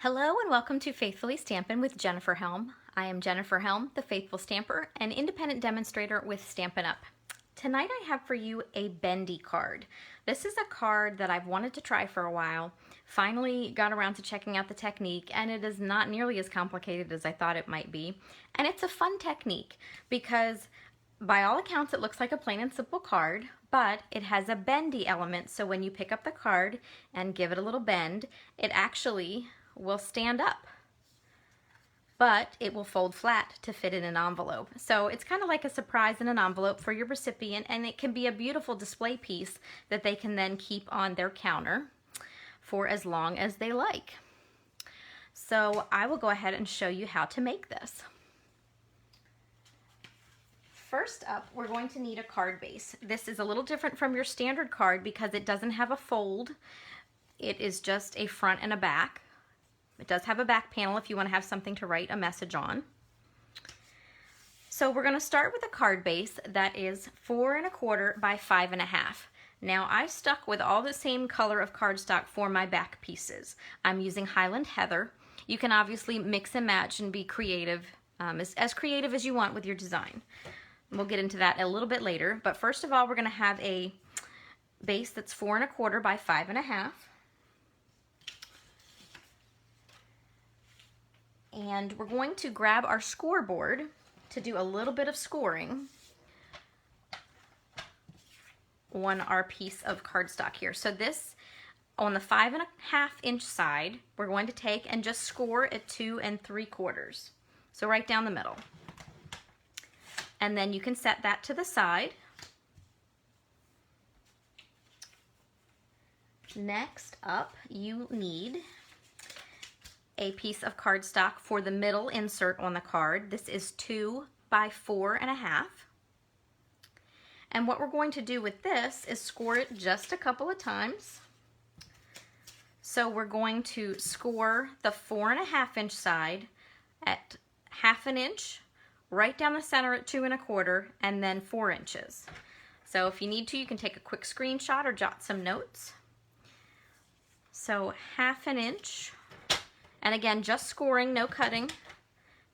Hello and welcome to Faithfully Stampin' with Jennifer Helm. I am Jennifer Helm, the Faithful Stamper, an independent demonstrator with Stampin' Up! Tonight I have for you a Bendy card. This is a card that I've wanted to try for a while, finally got around to checking out the technique, and it is not nearly as complicated as I thought it might be. And it's a fun technique because by all accounts it looks like a plain and simple card, but it has a bendy element, so when you pick up the card and give it a little bend, it actually will stand up, but it will fold flat to fit in an envelope. So it's kind of like a surprise in an envelope for your recipient, and it can be a beautiful display piece that they can then keep on their counter for as long as they like. So I will go ahead and show you how to make this. First up, we're going to need a card base. This is a little different from your standard card because it doesn't have a fold. It is just a front and a back. It does have a back panel if you want to have something to write a message on. So we're going to start with a card base that is 4 1/4 by 5 1/2. Now I stuck with all the same color of cardstock for my back pieces. I'm using Highland Heather. You can obviously mix and match and be creative, as creative as you want with your design. We'll get into that a little bit later, but first of all we're going to have a base that's 4 1/4 by 5 1/2. And we're going to grab our scoreboard to do a little bit of scoring on our piece of cardstock here. So this, on the 5 1/2 inch side, we're going to take and just score at 2 3/4. So right down the middle. And then you can set that to the side. Next up, you need a piece of cardstock for the middle insert on the card. This is 2 by 4 1/2. And what we're going to do with this is score it just a couple of times. So we're going to score the 4 1/2 inch side at 1/2 inch, right down the center at 2 1/4, and then 4 inches. So if you need to, you can take a quick screenshot or jot some notes. So 1/2 inch. And again, just scoring, no cutting,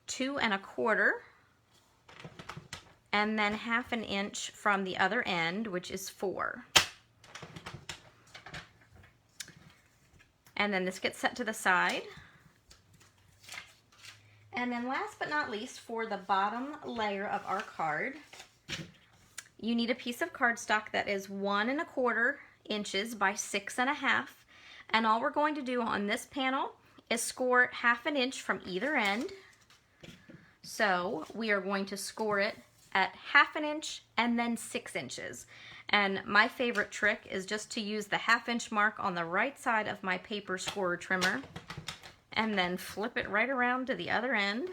2 1/4, and then 1/2 inch from the other end, which is 4. And then this gets set to the side. And then last but not least, for the bottom layer of our card, you need a piece of cardstock that is 1 1/4 inches by 6 1/2. And all we're going to do on this panel is score 1/2 inch from either end. So we are going to score it at 1/2 inch and then 6 inches. And my favorite trick is just to use the 1/2 inch mark on the right side of my paper scorer trimmer and then flip it right around to the other end.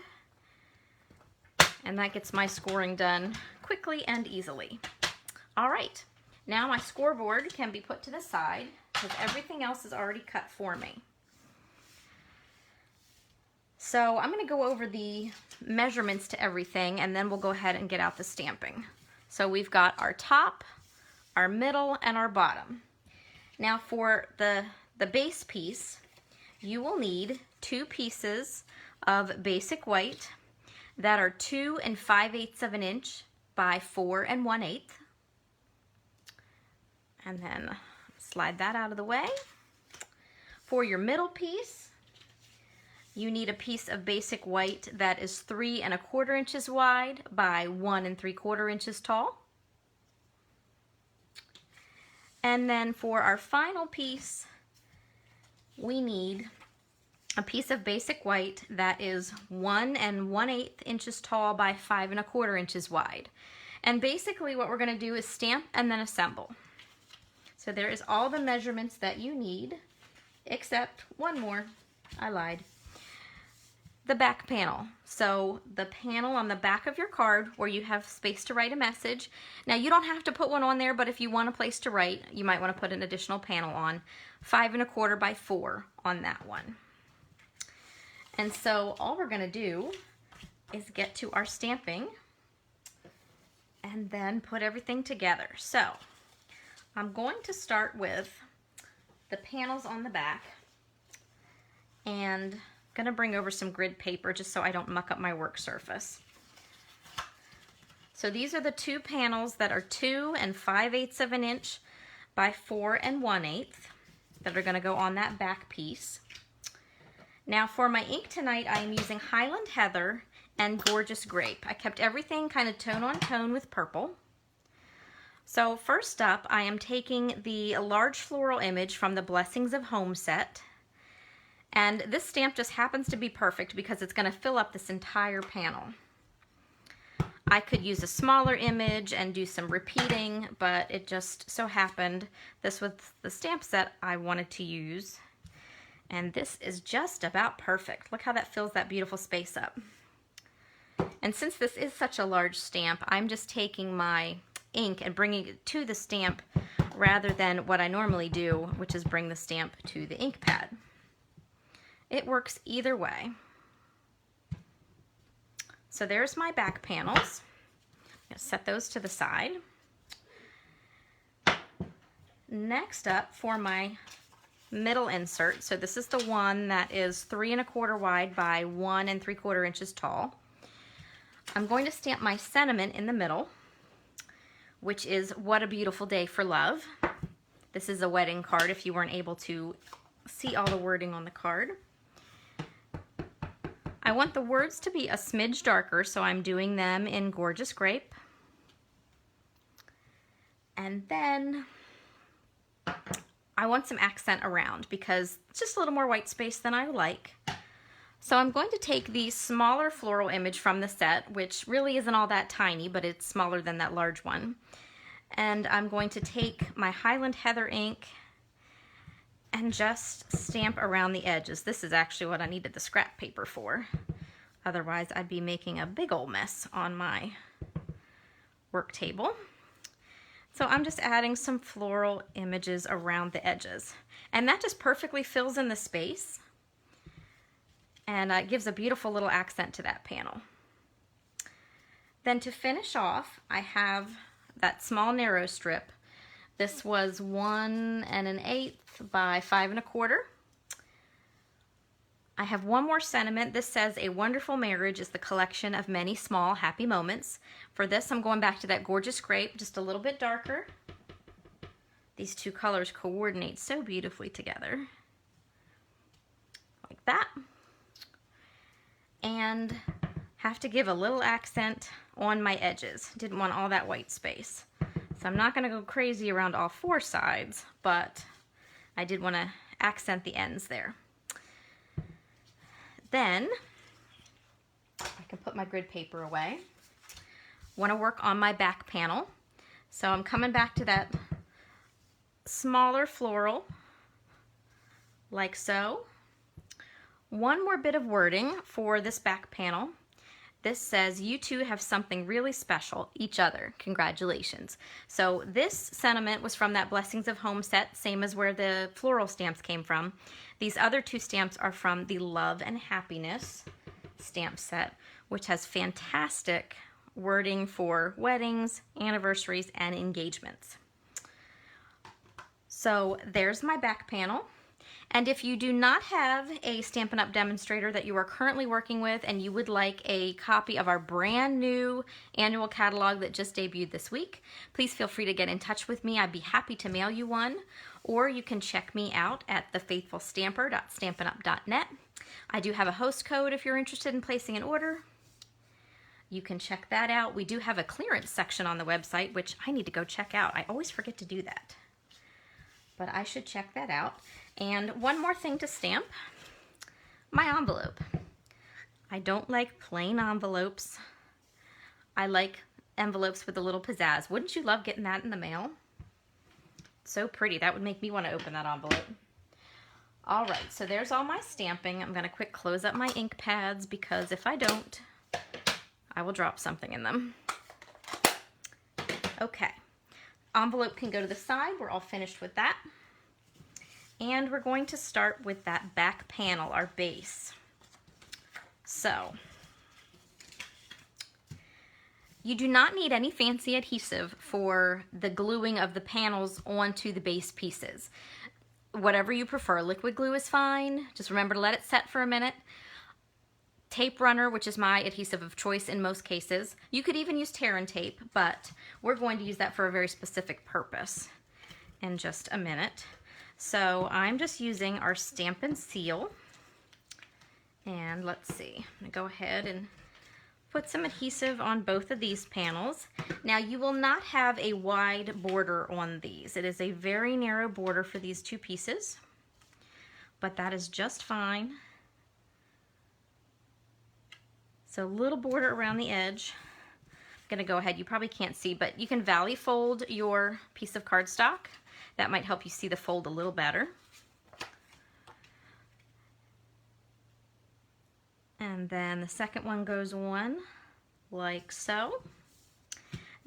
And that gets my scoring done quickly and easily. All right, now my scoreboard can be put to the side because everything else is already cut for me. So I'm going to go over the measurements to everything, and then we'll go ahead and get out the stamping. So we've got our top, our middle, and our bottom. Now for the base piece, you will need 2 pieces of basic white that are 2 5/8 of an inch by 4 1/8. And then slide that out of the way. For your middle piece, you need a piece of basic white that is 3 1/4 inches wide by 1 3/4 inches tall. And then for our final piece, we need a piece of basic white that is 1 1/8 inches tall by 5 1/4 inches wide. And basically what we're going to do is stamp and then assemble. So there is all the measurements that you need, except one more. I lied. The back panel. So the panel on the back of your card where you have space to write a message. Now you don't have to put one on there, but if you want a place to write, you might want to put an additional panel on. 5 1/4 by 4 on that one. And so all we're going to do is get to our stamping and then put everything together. So I'm going to start with the panels on the back. And I'm gonna bring over some grid paper just so I don't muck up my work surface. So these are the two panels that are 2 5/8 of an inch by 4 1/8 that are gonna go on that back piece. Now for my ink tonight, I am using Highland Heather and Gorgeous Grape. I kept everything kind of tone on tone with purple. So first up, I am taking the large floral image from the Blessings of Home set. And this stamp just happens to be perfect because it's going to fill up this entire panel. I could use a smaller image and do some repeating, but it just so happened this was the stamp set I wanted to use. And this is just about perfect. Look how that fills that beautiful space up. And since this is such a large stamp, I'm just taking my ink and bringing it to the stamp rather than what I normally do, which is bring the stamp to the ink pad. It works either way. So there's my back panels. I'm going to set those to the side. Next up, for my middle insert, so this is the one that is 3 1/4 wide by 1 3/4 inches tall. I'm going to stamp my sentiment in the middle, which is "What a Beautiful Day for Love." This is a wedding card if you weren't able to see all the wording on the card. I want the words to be a smidge darker, so I'm doing them in Gorgeous Grape. And then I want some accent around because it's just a little more white space than I like. So I'm going to take the smaller floral image from the set, which really isn't all that tiny, but it's smaller than that large one. And I'm going to take my Highland Heather ink and just stamp around the edges. This is actually what I needed the scrap paper for. Otherwise, I'd be making a big old mess on my work table. So I'm just adding some floral images around the edges. And that just perfectly fills in the space. And it gives a beautiful little accent to that panel. Then to finish off, I have that small narrow strip. This was 1 1/8 by 5 1/4. I have one more sentiment. This says, "A wonderful marriage is the collection of many small happy moments." For this, I'm going back to that Gorgeous Grape, just a little bit darker. These two colors coordinate so beautifully together. Like that. And have to give a little accent on my edges. Didn't want all that white space. So I'm not going to go crazy around all 4 sides, but I did want to accent the ends there. Then I can put my grid paper away. Want to work on my back panel. So I'm coming back to that smaller floral, like so. One more bit of wording for this back panel. This says, "You two have something really special, each other. Congratulations." So this sentiment was from that Blessings of Home set, same as where the floral stamps came from. These other 2 stamps are from the Love and Happiness stamp set, which has fantastic wording for weddings, anniversaries, and engagements. So there's my back panel. And if you do not have a Stampin' Up! Demonstrator that you are currently working with and you would like a copy of our brand new annual catalog that just debuted this week, please feel free to get in touch with me. I'd be happy to mail you one. Or you can check me out at thefaithfulstamper.stampinup.net. I do have a host code if you're interested in placing an order. You can check that out. We do have a clearance section on the website, which I need to go check out. I always forget to do that, but I should check that out. And one more thing to stamp, my envelope. I don't like plain envelopes. I like envelopes with a little pizzazz. Wouldn't you love getting that in the mail? So pretty. That would make me want to open that envelope. All right, so there's all my stamping. I'm going to quick close up my ink pads because if I don't, I will drop something in them. Okay, envelope can go to the side. We're all finished with that. And we're going to start with that back panel, our base. So, you do not need any fancy adhesive for the gluing of the panels onto the base pieces. whatever you prefer. Liquid glue is fine. Just remember to let it set for a minute. Tape runner, which is my adhesive of choice in most cases. You could even use tear and tape, but we're going to use that for a very specific purpose in just a minute. So I'm just using our Stampin' Seal. And let's see, I'm gonna go ahead and put some adhesive on both of these panels. Now you will not have a wide border on these. It is a very narrow border for these two pieces, but that is just fine. So a little border around the edge. I'm gonna go ahead, you probably can't see, but you can valley fold your piece of cardstock. That might help you see the fold a little better. And then the second one goes on like so.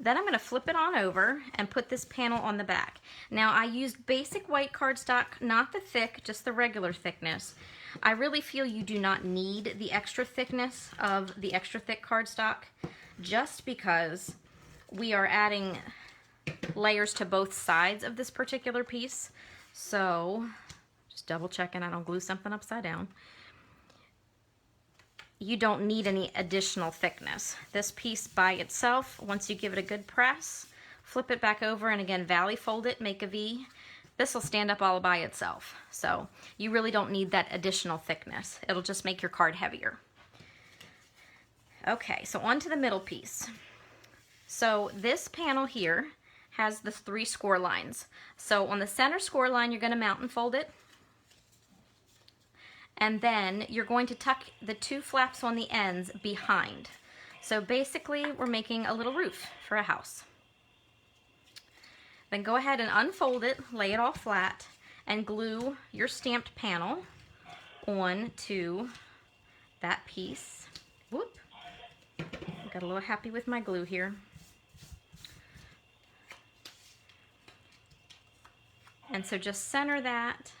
Then I'm gonna flip it on over and put this panel on the back. Now I used basic white cardstock, not the thick, just the regular thickness. I really feel you do not need the extra thickness of the extra thick cardstock, just because we are adding layers to both sides of this particular piece. So just double checking I don't glue something upside down. You don't need any additional thickness. This piece by itself, once you give it a good press, flip it back over and again valley fold it, make a V. This will stand up all by itself. So you really don't need that additional thickness. It'll just make your card heavier. Okay, so on to the middle piece. So this panel here has the 3 score lines. So on the center score line, you're gonna mountain fold it. And then you're going to tuck the 2 flaps on the ends behind. So basically, we're making a little roof for a house. Then go ahead and unfold it, lay it all flat, and glue your stamped panel onto that piece. Whoop. Got a little happy with my glue here. And so just center that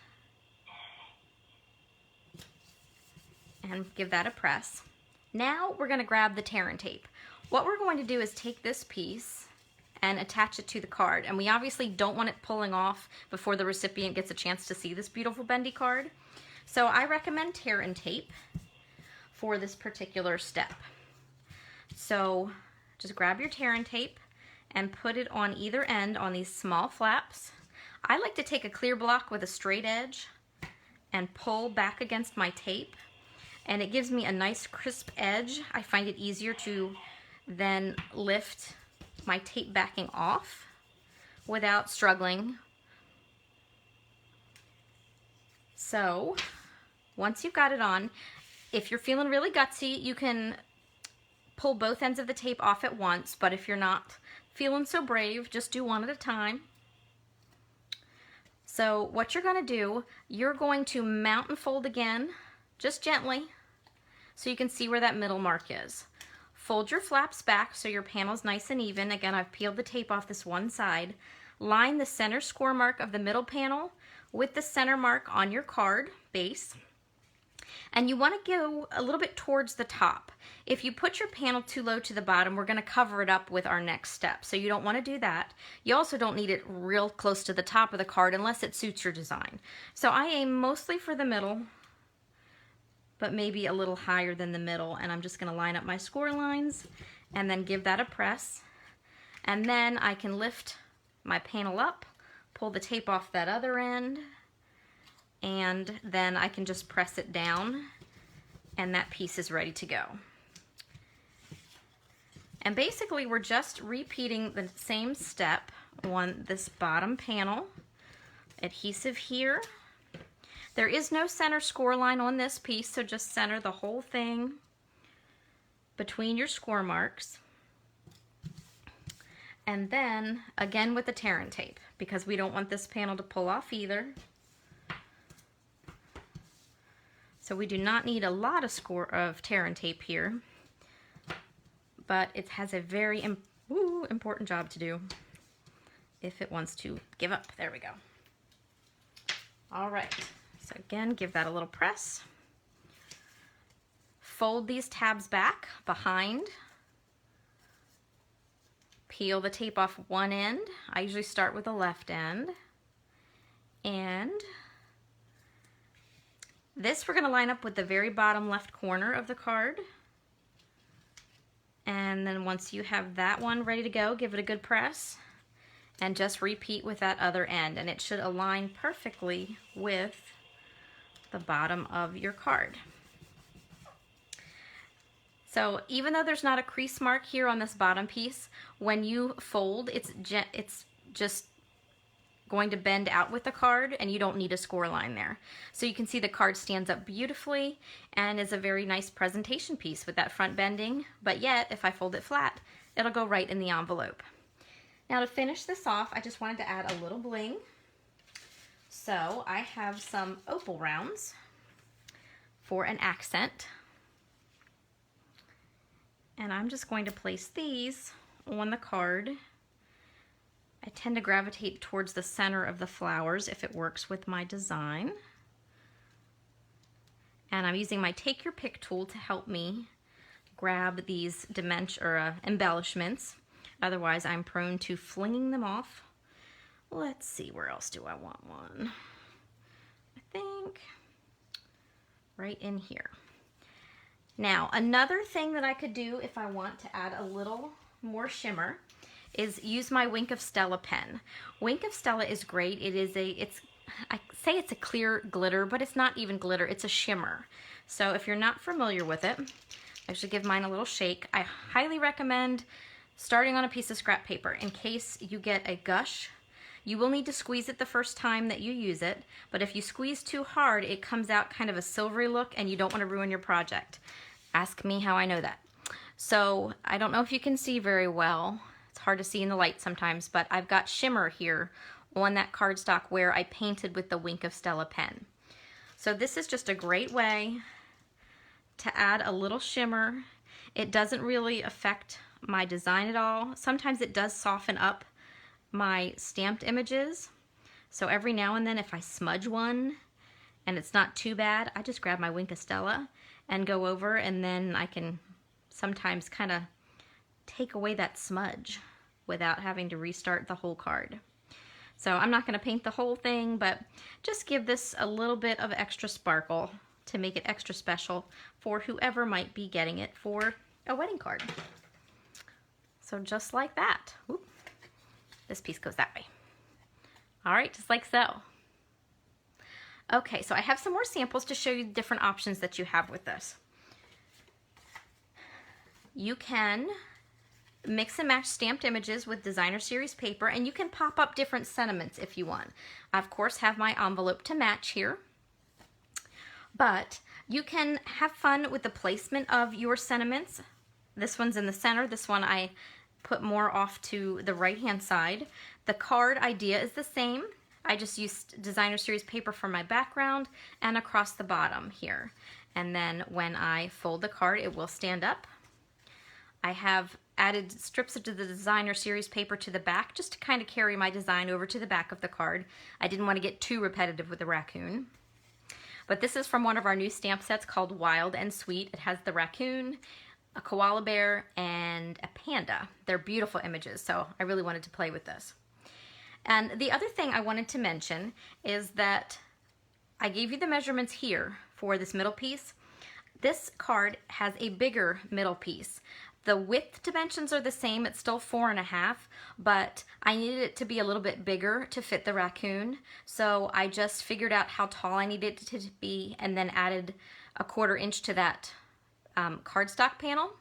and give that a press. Now we're going to grab the tear and tape. What we're going to do is take this piece and attach it to the card. And we obviously don't want it pulling off before the recipient gets a chance to see this beautiful bendy card. So I recommend tear and tape for this particular step. So just grab your tear and tape and put it on either end on these small flaps. I like to take a clear block with a straight edge and pull back against my tape, and it gives me a nice crisp edge. I find it easier to then lift my tape backing off without struggling. So once you've got it on, if you're feeling really gutsy, you can pull both ends of the tape off at once, but if you're not feeling so brave, just do one at a time. So what you're going to do, you're going to mountain fold again, just gently, so you can see where that middle mark is. Fold your flaps back so your panel's nice and even. Again, I've peeled the tape off this one side. Line the center score mark of the middle panel with the center mark on your card base. And you want to go a little bit towards the top. If you put your panel too low to the bottom, we're going to cover it up with our next step. So you don't want to do that. You also don't need it real close to the top of the card unless it suits your design. So I aim mostly for the middle, but maybe a little higher than the middle, and I'm just going to line up my score lines and then give that a press. And then I can lift my panel up, pull the tape off that other end, and then I can just press it down, and that piece is ready to go. And basically we're just repeating the same step on this bottom panel. Adhesive here. There is no center score line on this piece, so just center the whole thing between your score marks. And then, again with the tear and tape, because we don't want this panel to pull off either. So we do not need a lot of tear and tape here, but it has a very important job to do if it wants to give up. There we go. All right. So again, give that a little press. Fold these tabs back behind. Peel the tape off one end. I usually start with the left end. And This we're going to line up with the very bottom left corner of the card. And then once you have that one ready to go, give it a good press and just repeat with that other end, and it should align perfectly with the bottom of your card. So even though there's not a crease mark here on this bottom piece, when you fold, it's just going to bend out with the card, and you don't need a score line there. So you can see the card stands up beautifully and is a very nice presentation piece with that front bending, but yet if I fold it flat, it'll go right in the envelope. Now to finish this off, I just wanted to add a little bling. So I have some opal rounds for an accent. And I'm just going to place these on the card. I tend to gravitate towards the center of the flowers if it works with my design. And I'm using my Take Your Pick tool to help me grab these embellishments. Otherwise, I'm prone to flinging them off. Let's see, where else do I want one? I think right in here. Now, another thing that I could do if I want to add a little more shimmer is use my Wink of Stella pen. Wink of Stella is great. I say it's a clear glitter, but it's not even glitter, it's a shimmer. So if you're not familiar with it, I should give mine a little shake. I highly recommend starting on a piece of scrap paper in case you get a gush. You will need to squeeze it the first time that you use it, but if you squeeze too hard, it comes out kind of a silvery look and you don't want to ruin your project. Ask me how I know that. So I don't know if you can see very well. It's hard to see in the light sometimes, but I've got shimmer here on that cardstock where I painted with the Wink of Stella pen. So this is just a great way to add a little shimmer. It doesn't really affect my design at all. Sometimes it does soften up my stamped images. So every now and then if I smudge one and it's not too bad, I just grab my Wink of Stella and go over, and then I can sometimes kind of take away that smudge without having to restart the whole card. So I'm not going to paint the whole thing, but just give this a little bit of extra sparkle to make it extra special for whoever might be getting it for a wedding card. So just like that. Oop. This piece goes that way. All right, just like so. Okay, so I have some more samples to show you the different options that you have with this. You can mix and match stamped images with designer series paper, and you can pop up different sentiments if you want. I, of course, have my envelope to match here, but you can have fun with the placement of your sentiments. This one's in the center. This one I put more off to the right-hand side. The card idea is the same. I just used designer series paper for my background and across the bottom here. And then when I fold the card, it will stand up. I have added strips of the designer series paper to the back just to kind of carry my design over to the back of the card. I didn't want to get too repetitive with the raccoon. But this is from one of our new stamp sets called Wild and Sweet. It has the raccoon, a koala bear, and a panda. They're beautiful images, so I really wanted to play with this. And the other thing I wanted to mention is that I gave you the measurements here for this middle piece. This card has a bigger middle piece. The width dimensions are the same, it's still 4.5, but I needed it to be a little bit bigger to fit the raccoon. So I just figured out how tall I needed it to be and then added 1/4 inch to that cardstock panel.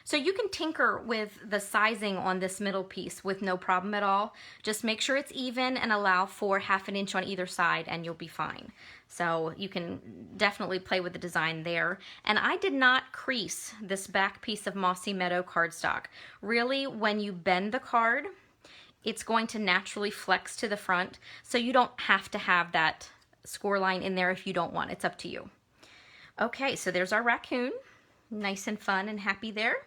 So you can tinker with the sizing on this middle piece with no problem at all. Just make sure it's even and allow for 1/2 inch on either side and you'll be fine. So you can definitely play with the design there. And I did not crease this back piece of Mossy Meadow cardstock. Really, when you bend the card, it's going to naturally flex to the front. So you don't have to have that score line in there if you don't want. It's up to you. Okay, so there's our raccoon. Nice and fun and happy there.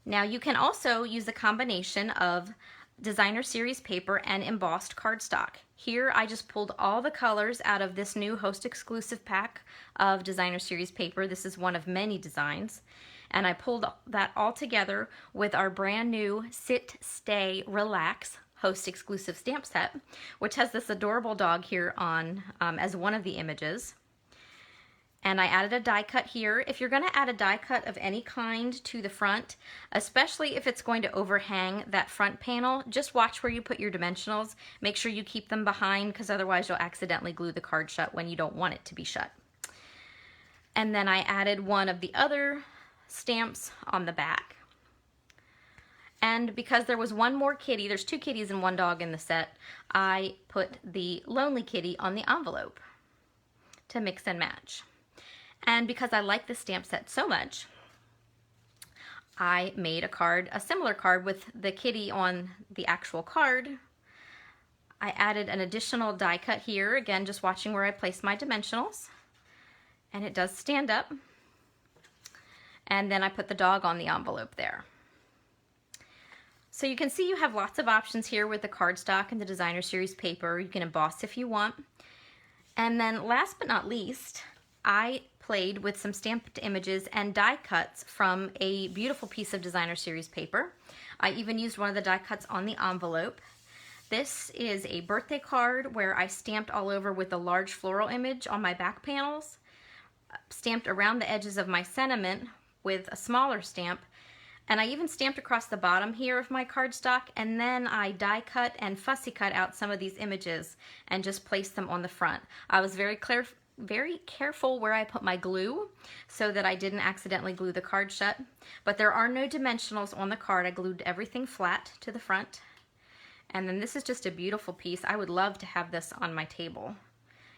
Now you can also use a combination of designer series paper and embossed cardstock. Here I just pulled all the colors out of this new host exclusive pack of designer series paper. This is one of many designs. And I pulled that all together with our brand new Sit, Stay, Relax Host exclusive stamp set, which has this adorable dog here on as one of the images. And I added a die cut here. If you're going to add a die cut of any kind to the front, especially if it's going to overhang that front panel, just watch where you put your dimensionals. Make sure you keep them behind, because otherwise you'll accidentally glue the card shut when you don't want it to be shut. And then I added one of the other stamps on the back. And because there was one more kitty, there's 2 kitties and 1 dog in the set, I put the lonely kitty on the envelope to mix and match. And because I like this stamp set so much, I made a card, a similar card with the kitty on the actual card. I added an additional die cut here, again just watching where I place my dimensionals. And it does stand up. And then I put the dog on the envelope there. So you can see you have lots of options here with the cardstock and the designer series paper. You can emboss if you want. And then last but not least, I played with some stamped images and die cuts from a beautiful piece of designer series paper. I even used one of the die cuts on the envelope. This is a birthday card where I stamped all over with a large floral image on my back panels, stamped around the edges of my sentiment with a smaller stamp, and I even stamped across the bottom here of my cardstock, and then I die cut and fussy cut out some of these images and just placed them on the front. I was very careful where I put my glue so that I didn't accidentally glue the card shut, but there are no dimensionals on the card. I glued everything flat to the front. And then this is just a beautiful piece. I would love to have this on my table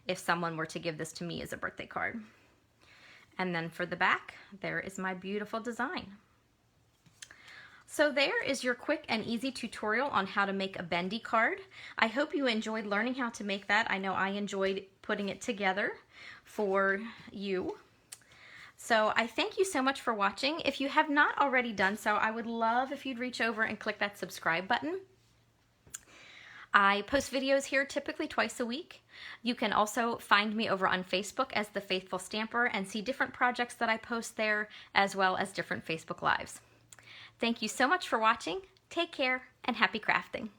if someone were to give this to me as a birthday card. And then for the back, there is my beautiful design. So there is your quick and easy tutorial on how to make a bendy card. I hope you enjoyed learning how to make that. I know I enjoyed putting it together for you. So I thank you so much for watching. If you have not already done so, I would love if you'd reach over and click that subscribe button. I post videos here typically twice a week. You can also find me over on Facebook as The Faithful Stamper and see different projects that I post there, as well as different Facebook Lives. Thank you so much for watching. Take care and happy crafting.